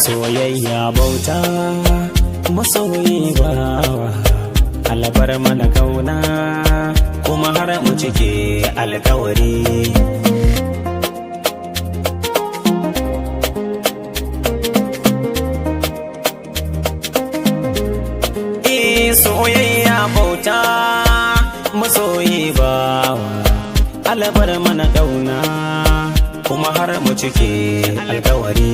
Soyayya bauta masoyi bawa alabar mana kauna kuma har mu cike alkawari. Soyayya bauta masoyi bawa alabar mana kauna kuma har mu cike alkawari.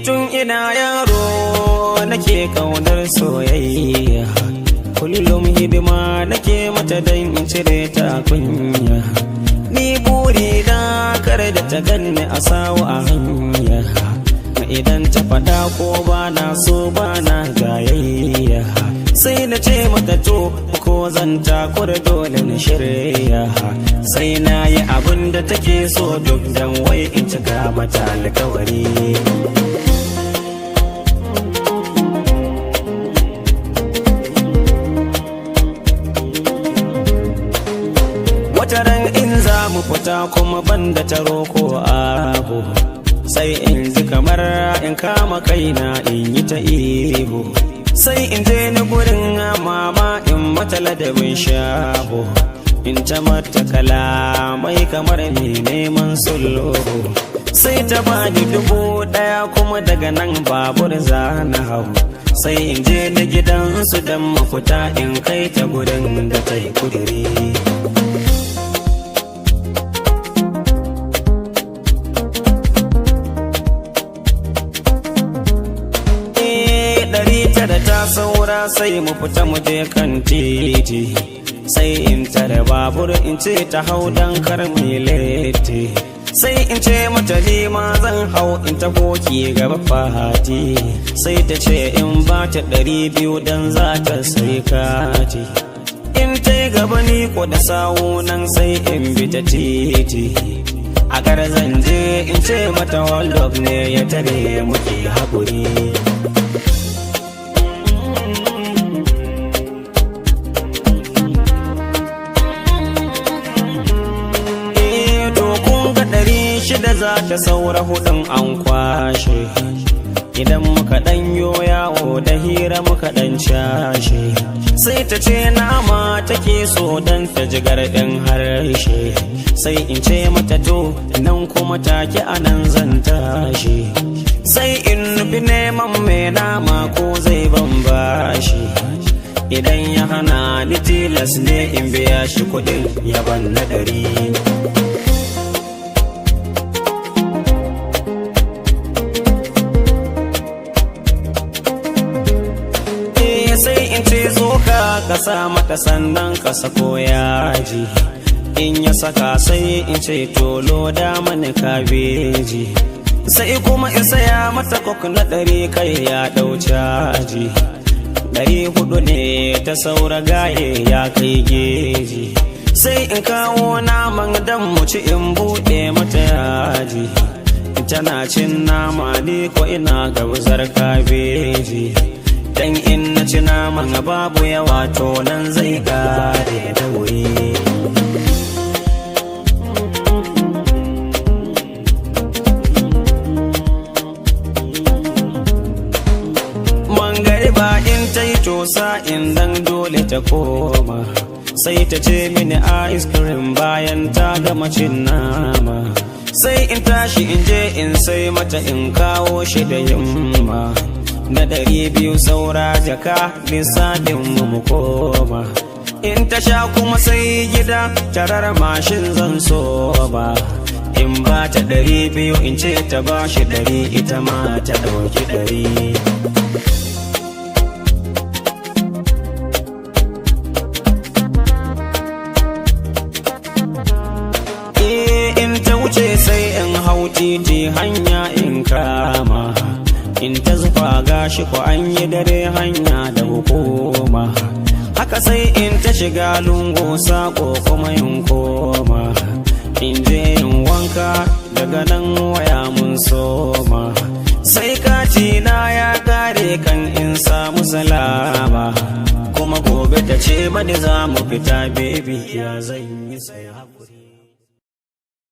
Tun ina yaro nake kaunar soyayya, kullum hidima nake mata dan in cire ta kunya. Ni buri na kar da ta ganni a sawu a hanya, idan ta fada ko ba na so ba na jayayya. Sai na ce mata to ko zan takura dole na shirya, sai na yi abin da take so duk dan wai in cika mata alkawari. Wataran in za mu fita kuma banda taro ko abu, sai in ji kamar in kama kaina in yi ta ihu. Sai in je ni gurin mama in mata ladabin shago, in ta mata kalamai kamar mai neman sulhu. Sai ta bani 1000 kuma daga nan babur za na hau. Sai in je na gidansu don mafita in kai ta gurin da ta yi kudiri. Da ta saura sai mu fita mu je kan titi, sai in tare babur in ce ta hau dan kar mu lete. Sai in ce mata ma zan hau in ta ki gaba fati, sai ta ce in ba ta 200 dan za ta sai kati. In ta gaba ni ko da sawu nan sai in bi ta titi, a kar zan je in ce mata hold up ne ya tare muke haƙuri. Shida za ta saura 4 an kwashe, idan muka dan yawo da hira muka dan cashe. Sai ta ce nama take so dan ta ji garɗin harshe, sai in ce mata to nan kuma take anan zan tashi. Sai in nufi neman mai nama ko zai ban bashi, idan ya hana ni tilas ne in biya shi kuɗin yaban na 100. Sai in ce zo ka sa mata sannan ka sako yaji, in ya saka sai in ce tolo da mani kabeji. Sai kuma in saya mata kok na 100 kai ya dau caji. 400 ne ta saura gaye ya kai geji. Sai in kawo naman dan mu ci in buɗe mata yaji, tana cin nama ni ko ina gabzar kabeji. Dan in na ci naman babu yawa to nan zai kare da wuri. Mangariba in ta yi tosa in dan dole ta koma, sai ta ce mini ice cream bayan ta gama cin nama. Sai in tashi in je in sai mata in kawo shi da yamma, na 200 saura jaka lissafin mu koma. In ta sha kuma sai gida tarar mashin zan so ba, in ba ta 200 in ce ta ba shi 100 ita ma ta ɗauki 100. In ta wuce sai in hau titi hanya in kama, in ta zufa gashi ko an yi dare hanya da hukuma. Haka sai in ta shiga lungu sako kuma in koma, in je in wanka daga nan waya mun soma. Sai kati na ya kare kan in samu salama, kuma gobe ta ce mani za mu fita baby ya zan yi sai hakuri.